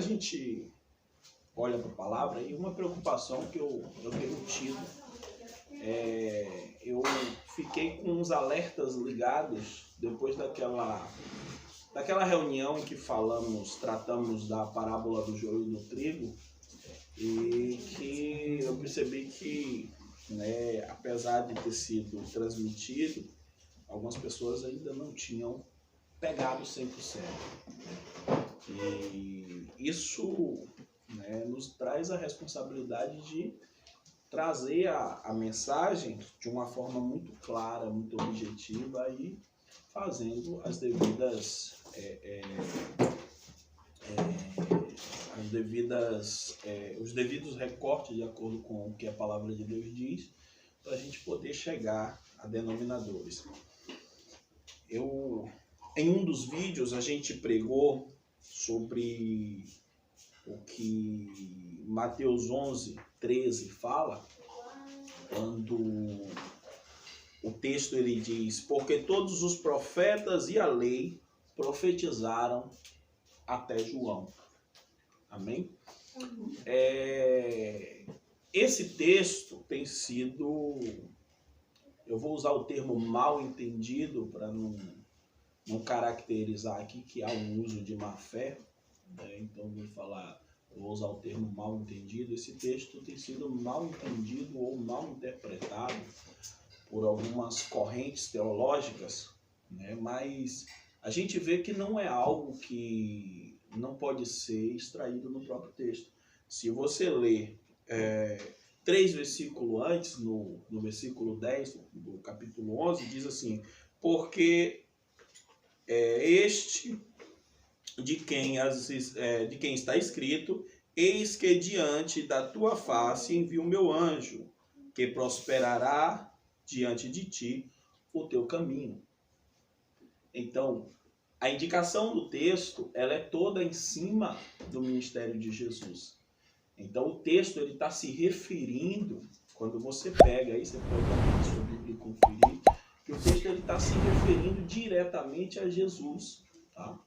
gente olha para a palavra, e uma preocupação que eu tenho tido, eu fiquei com uns alertas ligados depois daquela reunião em que tratamos da parábola do joio e do trigo, e que eu percebi que, apesar de ter sido transmitido, algumas pessoas ainda não tinham pegado 100%. E isso, nos traz a responsabilidade de trazer a mensagem de uma forma muito clara, muito objetiva e fazendo os devidos recortes de acordo com o que a palavra de Deus diz, para a gente poder chegar a denominadores. Em um dos vídeos a gente pregou sobre o que Mateus 11:13 fala, quando o texto ele diz: porque todos os profetas e a lei profetizaram até João. Amém? Esse texto tem sido, eu vou usar o termo mal entendido para não caracterizar aqui que há um uso de má fé, então vou usar o termo mal entendido. Esse texto tem sido mal entendido ou mal interpretado por algumas correntes teológicas, mas a gente vê que não é algo que não pode ser extraído no próprio texto. Se você ler 3 versículos antes, no versículo 10 do capítulo 11, diz assim: porque de quem está escrito: eis que diante da tua face envio o meu anjo, que prosperará diante de ti o teu caminho. Então, a indicação do texto, ela é toda em cima do ministério de Jesus. Então, o texto ele está se referindo, quando você pega aí, você pode abrir sua Bíblia e conferir, que o texto está se referindo diretamente a Jesus. Tá?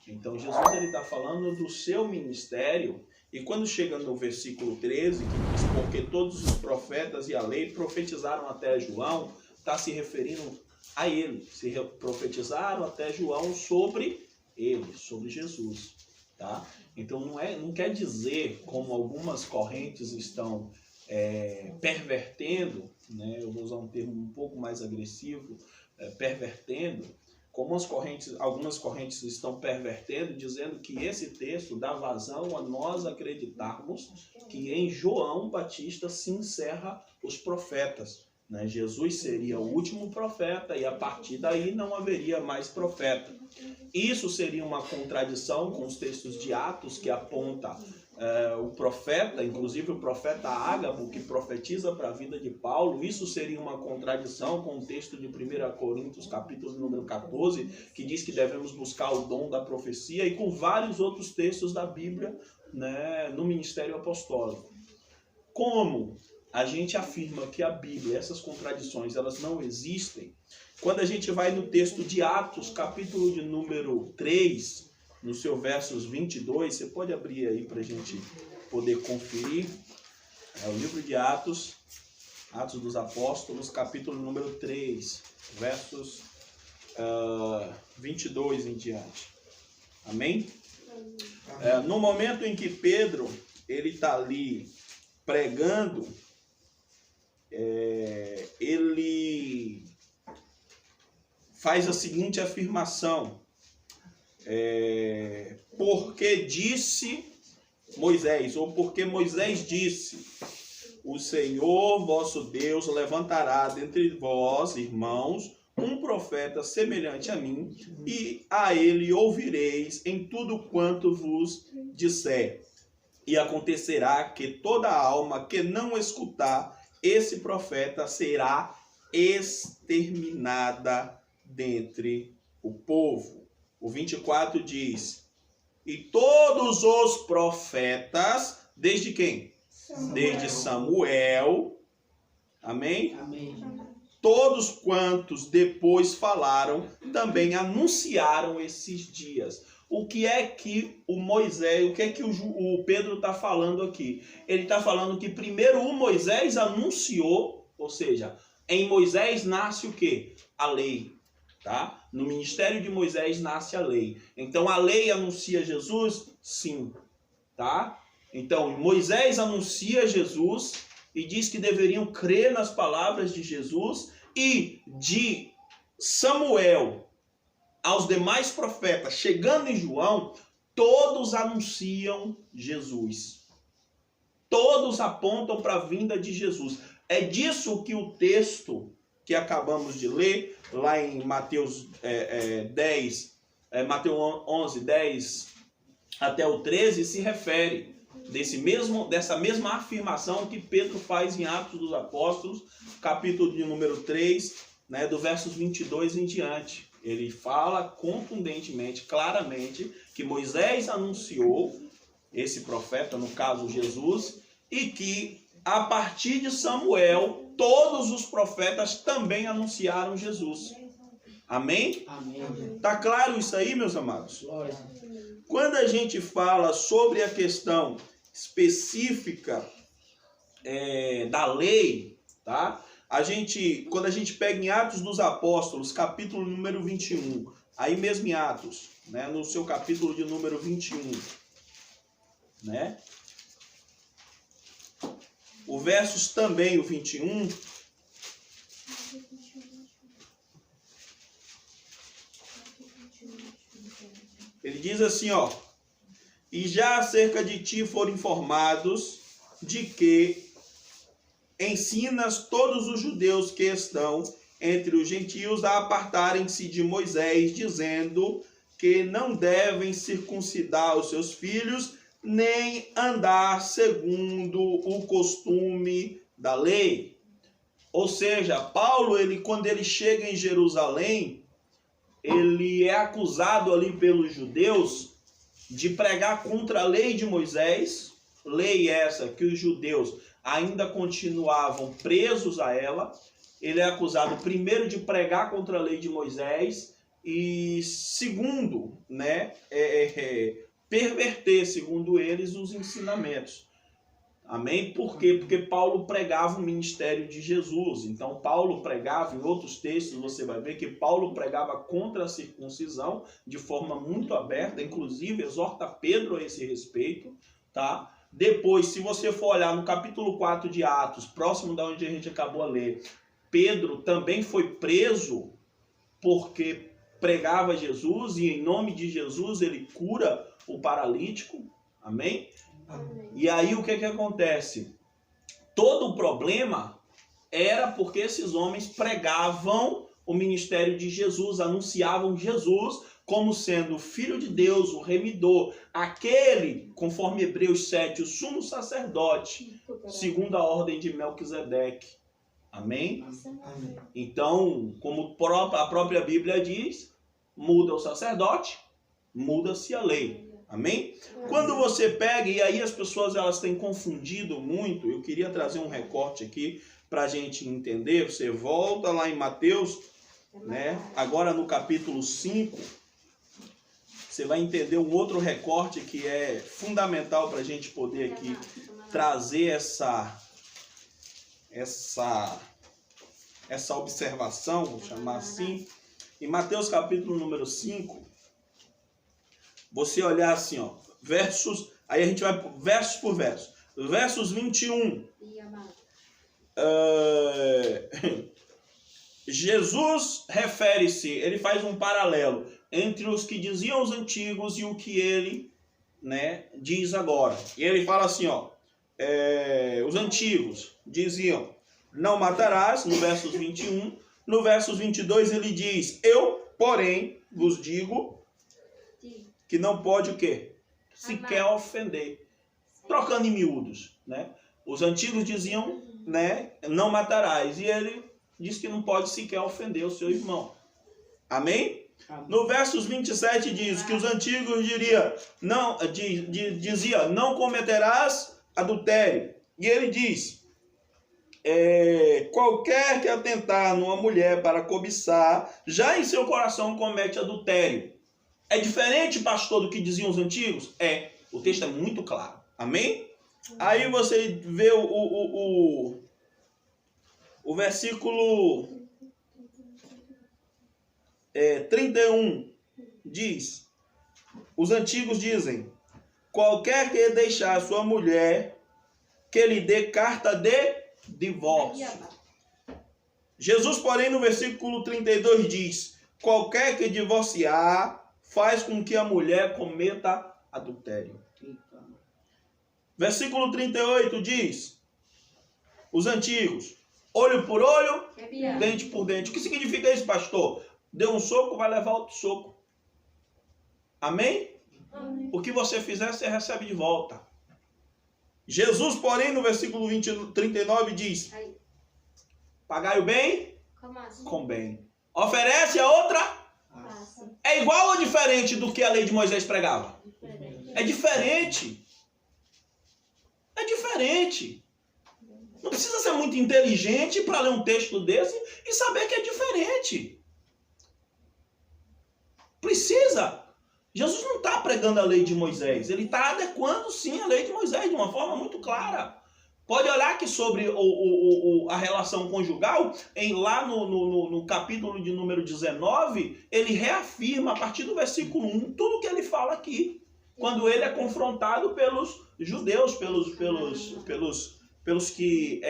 Então, Jesus está falando do seu ministério, e quando chega no versículo 13, que diz: porque todos os profetas e a lei profetizaram até João, está se referindo a ele. Se profetizaram até João sobre ele, sobre Jesus. Tá? Então, não quer dizer, como algumas correntes estão pervertendo, eu vou usar um termo um pouco mais agressivo, pervertendo, como algumas correntes estão pervertendo, dizendo que esse texto dá vazão a nós acreditarmos que em João Batista se encerra os profetas. Jesus seria o último profeta e a partir daí não haveria mais profeta. Isso seria uma contradição com os textos de Atos, que aponta o profeta, inclusive o profeta Ágabo, que profetiza para a vida de Paulo. Isso seria uma contradição com o texto de 1 Coríntios, capítulo número 14, que diz que devemos buscar o dom da profecia, e com vários outros textos da Bíblia, no ministério apostólico. Como a gente afirma que a Bíblia, essas contradições, elas não existem, quando a gente vai no texto de Atos, capítulo de número 3, no seu versos 22, você pode abrir aí para a gente poder conferir. É o livro de Atos dos Apóstolos, capítulo número 3, versos 22 em diante. Amém? No momento em que Pedro ele está ali pregando, ele faz a seguinte afirmação: porque disse Moisés, ou porque Moisés disse: o Senhor vosso Deus levantará dentre vós, irmãos, um profeta semelhante a mim, e a ele ouvireis em tudo quanto vos disser. E acontecerá que toda alma que não escutar esse profeta será exterminada dentre o povo. O 24 diz: e todos os profetas, desde quem? Desde Samuel. Amém? Amém. Todos quantos depois falaram, também anunciaram esses dias. o que é que o Moisés, o que é que o Pedro está falando aqui? Ele está falando que primeiro o Moisés anunciou, ou seja, em Moisés nasce o quê? A lei, tá? No ministério de Moisés nasce a lei. Então a lei anuncia Jesus? Sim, tá? Então Moisés anuncia Jesus e diz que deveriam crer nas palavras de Jesus, e de Samuel aos demais profetas, chegando em João, todos anunciam Jesus. Todos apontam para a vinda de Jesus. É disso que o texto que acabamos de ler, lá em Mateus 11, 10 até o 13, se refere. Dessa mesma afirmação que Pedro faz em Atos dos Apóstolos, capítulo de número 3, né, do versos 22 em diante. Ele fala contundentemente, claramente, que Moisés anunciou esse profeta, no caso Jesus, e que a partir de Samuel, todos os profetas também anunciaram Jesus. Amém? Amém. Tá claro isso aí, meus amados? Glória. Quando a gente fala sobre a questão específica da lei, tá? Quando a gente pega em Atos dos Apóstolos, capítulo número 21, aí mesmo em Atos, né, no seu capítulo de número 21, né? O versos também, o 21, ele diz assim, ó: e já acerca de ti foram informados de que ensinas todos os judeus que estão entre os gentios a apartarem-se de Moisés, dizendo que não devem circuncidar os seus filhos, nem andar segundo o costume da lei. Ou seja, Paulo, quando ele chega em Jerusalém, ele é acusado ali pelos judeus de pregar contra a lei de Moisés, lei essa que os judeus ainda continuavam presos a ela. Ele é acusado primeiro de pregar contra a lei de Moisés e segundo, né, perverter, segundo eles, os ensinamentos. Amém? Por quê? Porque Paulo pregava o ministério de Jesus. Então Paulo pregava, em outros textos você vai ver que Paulo pregava contra a circuncisão de forma muito aberta, inclusive exorta Pedro a esse respeito, tá? Depois, se você for olhar no capítulo 4 de Atos, próximo da onde a gente acabou de ler, Pedro também foi preso porque pregava Jesus e em nome de Jesus ele cura o paralítico. Amém? Amém. E aí o que acontece? Todo o problema era porque esses homens pregavam o ministério de Jesus, anunciavam Jesus como sendo o Filho de Deus, o remidor, aquele, conforme Hebreus 7, o sumo sacerdote, segundo a ordem de Melquisedeque. Amém? Amém. Então, como a própria Bíblia diz, muda o sacerdote, muda-se a lei. Amém? Quando você pega, e aí as pessoas elas têm confundido muito, eu queria trazer um recorte aqui para a gente entender. Você volta lá em Mateus, né? Agora no capítulo 5, você vai entender um outro recorte que é fundamental para a gente poder aqui trazer essa observação, vou chamar assim. Em Mateus capítulo número 5, você olhar assim, ó, versos, aí a gente vai versos por verso. Versos 21. Jesus refere-se, ele faz um paralelo entre os que diziam os antigos e o que ele, né, diz agora. E ele fala assim, ó, os antigos diziam, não matarás, no versos 21. No versos 22 ele diz, eu, porém, vos digo que não pode o quê? Sequer ofender. Trocando em miúdos, né? Os antigos diziam, né, não matarás. E ele diz que não pode sequer ofender o seu irmão. Amém? No versos 27 diz que os antigos dizia, não cometerás adultério. E ele diz, qualquer que atentar numa mulher para cobiçar, já em seu coração comete adultério. É diferente, pastor, do que diziam os antigos? É. O texto é muito claro. Amém? Aí você vê o versículo 31 diz, os antigos dizem, qualquer que deixar sua mulher, que lhe dê carta de divórcio. Jesus, porém, no versículo 32 diz, qualquer que divorciar, faz com que a mulher cometa adultério. Versículo 38 diz, os antigos, olho por olho, dente por dente. O que significa isso, pastor? Deu um soco, vai levar outro soco. Amém? Amém. O que você fizer, você recebe de volta. Jesus, porém, no versículo 39 diz, pagai o bem com bem. Oferece a outra. É igual ou diferente do que a lei de Moisés pregava? É diferente. É diferente. Não precisa ser muito inteligente para ler um texto desse e saber que é diferente. Precisa. Jesus não está pregando a lei de Moisés. Ele está adequando, sim, a lei de Moisés de uma forma muito clara. Pode olhar que sobre a relação conjugal, lá no capítulo de número 19, ele reafirma, a partir do versículo 1, tudo o que ele fala aqui. Quando ele é confrontado pelos judeus, pelos que,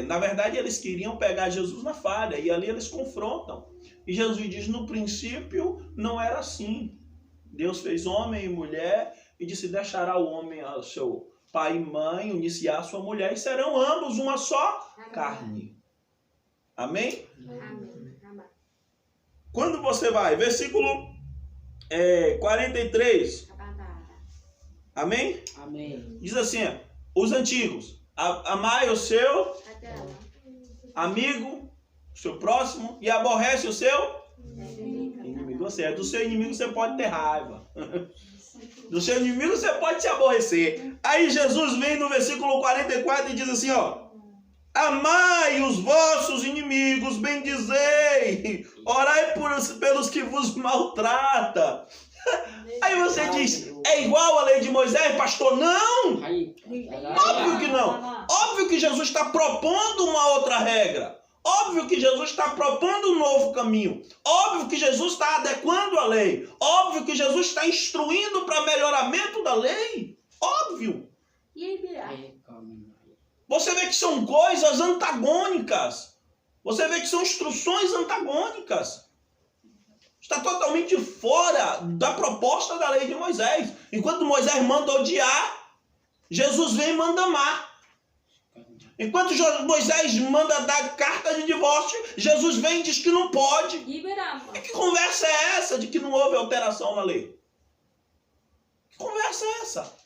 na verdade, eles queriam pegar Jesus na falha. E ali eles confrontam. E Jesus diz, no princípio, não era assim. Deus fez homem e mulher e disse, deixará o homem ao seu pai e mãe, unir-se-á a sua mulher e serão ambos uma só carne. Amém? Amém. Quando você vai, versículo 43. Amém? Amém. Diz assim, os antigos, amai o seu amigo, o seu próximo, e aborrece o seu inimigo. Ou seja, do seu inimigo você pode ter raiva. Do seu inimigo você pode se aborrecer. Aí Jesus vem no versículo 44 e diz assim, ó, amai os vossos inimigos, bendizei, orai pelos que vos maltratam. Aí você diz, é igual a lei de Moisés, pastor? Não! Óbvio que não. Óbvio que Jesus está propondo uma outra regra. Óbvio que Jesus está propondo um novo caminho. Óbvio que Jesus está adequando a lei. Óbvio que Jesus está instruindo para melhoramento da lei. Óbvio. Você vê que são coisas antagônicas. Você vê que são instruções antagônicas. Está totalmente fora da proposta da lei de Moisés. Enquanto Moisés manda odiar, Jesus vem e manda amar. Enquanto Moisés manda dar carta de divórcio, Jesus vem e diz que não pode. E que conversa é essa de que não houve alteração na lei? Que conversa é essa?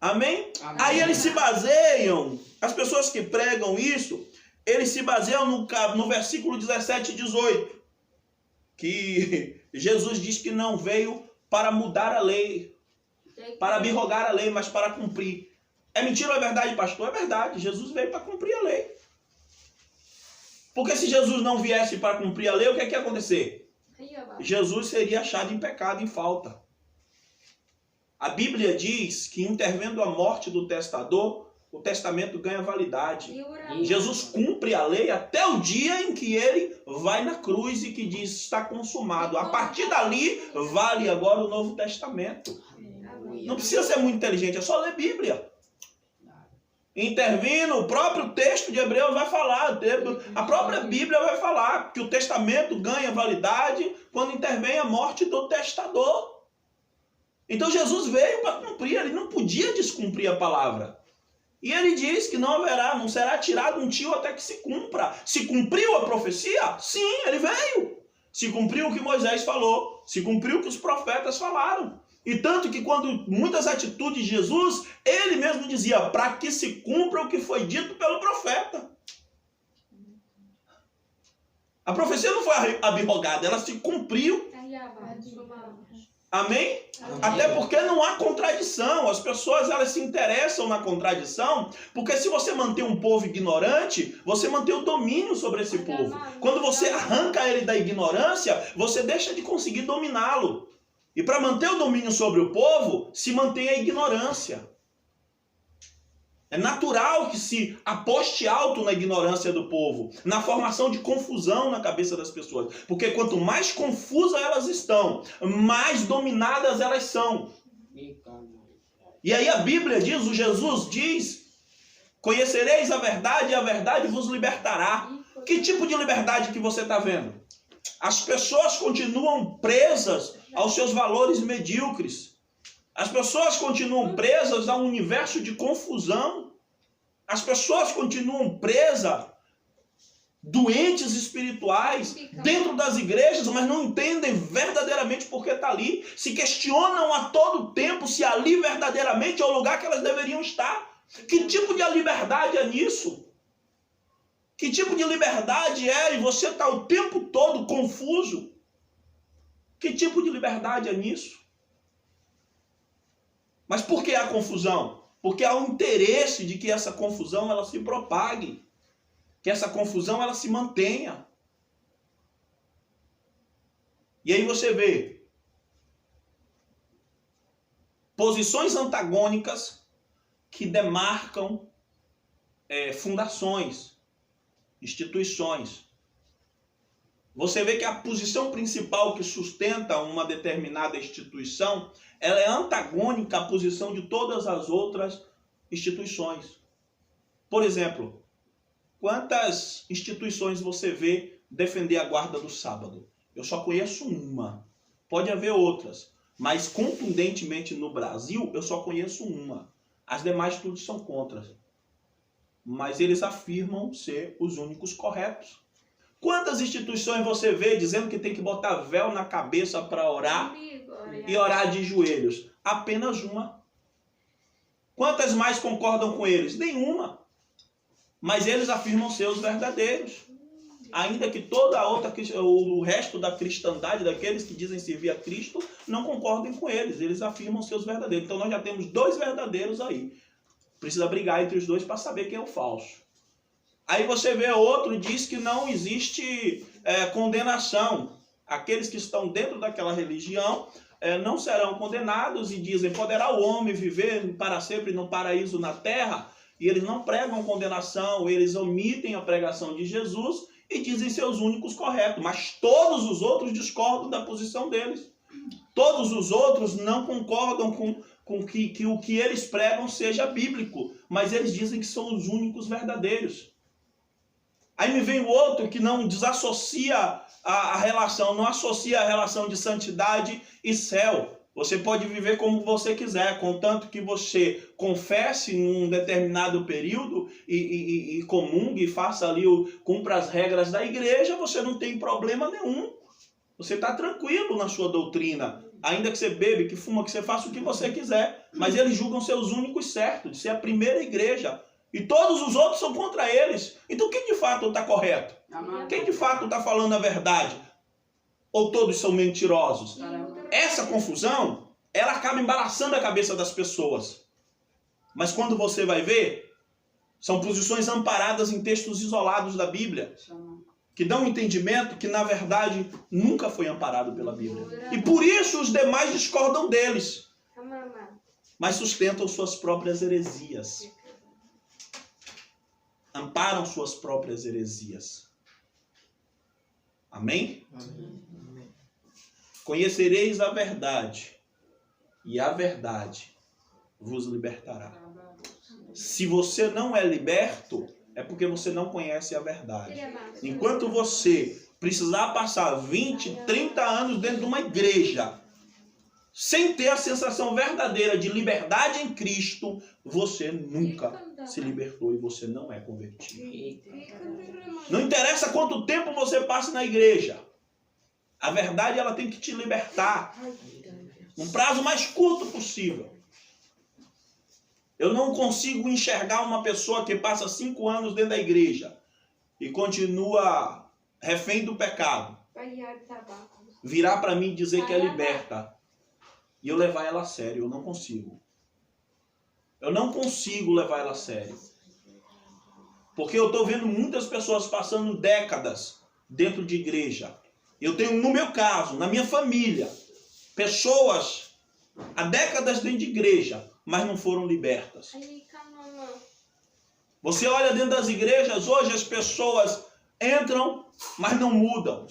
Amém? Amém? Aí eles se baseiam, as pessoas que pregam isso, eles se baseiam no versículo 17 e 18. Que Jesus diz que não veio para mudar a lei, para abrogar a lei, mas para cumprir. É mentira ou é verdade, pastor? É verdade. Jesus veio para cumprir a lei. Porque se Jesus não viesse para cumprir a lei, o que é que ia acontecer? Jesus seria achado em pecado, em falta. A Bíblia diz que, intervendo a morte do testador, o testamento ganha validade. Jesus cumpre a lei até o dia em que ele vai na cruz e que diz, está consumado. A partir dali, vale agora o Novo Testamento. Não precisa ser muito inteligente, é só ler Bíblia. Intervindo, o próprio texto de Hebreus vai falar, a própria Bíblia vai falar que o testamento ganha validade quando intervém a morte do testador. Então Jesus veio para cumprir, ele não podia descumprir a palavra. E ele diz que não será tirado um tio até que se cumpra. Se cumpriu a profecia? Sim, ele veio. Se cumpriu o que Moisés falou, se cumpriu o que os profetas falaram. E tanto que quando muitas atitudes de Jesus, ele mesmo dizia, para que se cumpra o que foi dito pelo profeta. A profecia não foi abrogada, ela se cumpriu. Amém? Amém. Até porque não há contradição. As pessoas elas se interessam na contradição, porque se você manter um povo ignorante, você mantém o domínio sobre esse povo. Quando você arranca ele da ignorância, você deixa de conseguir dominá-lo. E para manter o domínio sobre o povo, se mantém a ignorância. É natural que se aposte alto na ignorância do povo, na formação de confusão na cabeça das pessoas. Porque quanto mais confusas elas estão, mais dominadas elas são. E aí a Bíblia diz, o Jesus diz, conhecereis a verdade e a verdade vos libertará. Que tipo de liberdade que você está vendo? As pessoas continuam presas aos seus valores medíocres. As pessoas continuam presas a um universo de confusão. As pessoas continuam presas, doentes espirituais, dentro das igrejas, mas não entendem verdadeiramente por que está ali. Se questionam a todo tempo se ali verdadeiramente é o lugar que elas deveriam estar. Que tipo de liberdade é nisso? Que tipo de liberdade é e você está o tempo todo confuso? Que tipo de liberdade é nisso? Mas por que a confusão? Porque há um interesse de que essa confusão ela se propague, que essa confusão ela se mantenha. E aí você vê posições antagônicas que demarcam fundações, instituições. Você vê que a posição principal que sustenta uma determinada instituição, ela é antagônica à posição de todas as outras instituições. Por exemplo, quantas instituições você vê defender a guarda do sábado? Eu só conheço uma. Pode haver outras, mas contundentemente no Brasil eu só conheço uma. As demais tudo são contra. Mas eles afirmam ser os únicos corretos. Quantas instituições você vê dizendo que tem que botar véu na cabeça para orar e orar de joelhos? Apenas uma. Quantas mais concordam com eles? Nenhuma. Mas eles afirmam ser os verdadeiros. Ainda que toda a outra, o resto da cristandade, daqueles que dizem servir a Cristo, não concordem com eles. Eles afirmam ser os verdadeiros. Então nós já temos dois verdadeiros aí. Precisa brigar entre os dois para saber quem é o falso. Aí você vê outro, diz que não existe condenação. Aqueles que estão dentro daquela religião não serão condenados e dizem, poderá o homem viver para sempre no paraíso na terra? E eles não pregam condenação, eles omitem a pregação de Jesus e dizem ser os únicos corretos. Mas todos os outros discordam da posição deles. Todos os outros não concordam com que o que eles pregam seja bíblico, mas eles dizem que são os únicos verdadeiros. Aí me vem o outro que não desassocia a relação, não associa a relação de santidade e céu. Você pode viver como você quiser, contanto que você confesse em um determinado período e comungue e faça ali, cumpra as regras da igreja, você não tem problema nenhum. Você está tranquilo na sua doutrina. Ainda que você bebe, que fuma, que você faça o que você quiser. Mas eles julgam ser os únicos certos, de ser a primeira igreja. E todos os outros são contra eles. Então quem de fato está correto? Quem de fato está falando a verdade? Ou todos são mentirosos? Essa confusão, ela acaba embaraçando a cabeça das pessoas. Mas quando você vai ver, são posições amparadas em textos isolados da Bíblia, que dão um entendimento que na verdade nunca foi amparado pela Bíblia. E por isso os demais discordam deles, mas sustentam suas próprias heresias. Amparam suas próprias heresias. Amém? Amém. Conhecereis a verdade, e a verdade vos libertará. Se você não é liberto, é porque você não conhece a verdade. Enquanto você precisar passar 20, 30 anos dentro de uma igreja, sem ter a sensação verdadeira de liberdade em Cristo, você nunca se libertou e você não é convertido. Não interessa quanto tempo você passe na igreja. A verdade ela tem que te libertar. Um prazo mais curto possível. Eu não consigo enxergar uma pessoa que passa 5 anos dentro da igreja e continua refém do pecado virar para mim e dizer que é liberta. e eu levar ela a sério. Eu não consigo. Eu não consigo levar ela a sério. Porque eu estou vendo muitas pessoas passando décadas dentro de igreja. Eu tenho, no meu caso, na minha família, pessoas há décadas dentro de igreja, mas não foram libertas. Você olha dentro das igrejas, hoje as pessoas entram, mas não mudam.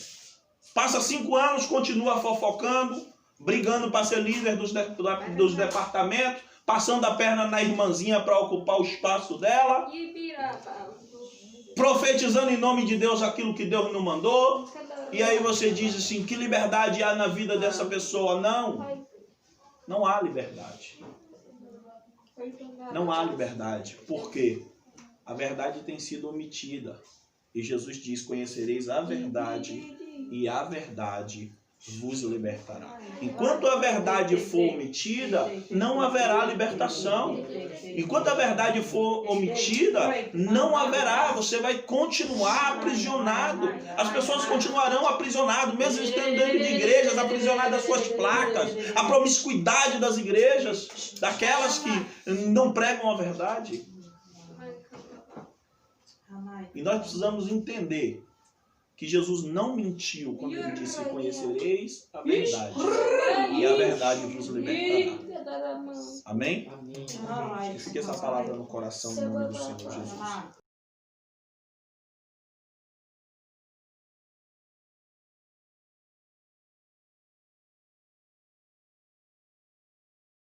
Passa 5 anos, continua fofocando, brigando para ser líder dos departamentos, passando a perna na irmãzinha para ocupar o espaço dela, profetizando em nome de Deus aquilo que Deus não mandou. E aí você diz assim, que liberdade há na vida dessa pessoa? Não, não há liberdade. Não há liberdade. Por quê? A verdade tem sido omitida. E Jesus diz, conhecereis a verdade e a verdade vos libertará. Enquanto a verdade for omitida, não haverá libertação. Enquanto a verdade for omitida, não haverá. Você vai continuar aprisionado. As pessoas continuarão aprisionadas, mesmo estando dentro de igrejas, aprisionadas das suas placas. A promiscuidade das igrejas, daquelas que não pregam a verdade. E nós precisamos entender que Jesus não mentiu quando ele disse, conhecereis a verdade e a verdade vos libertará. Amém? Que fique essa palavra no coração, em nome do Senhor Jesus.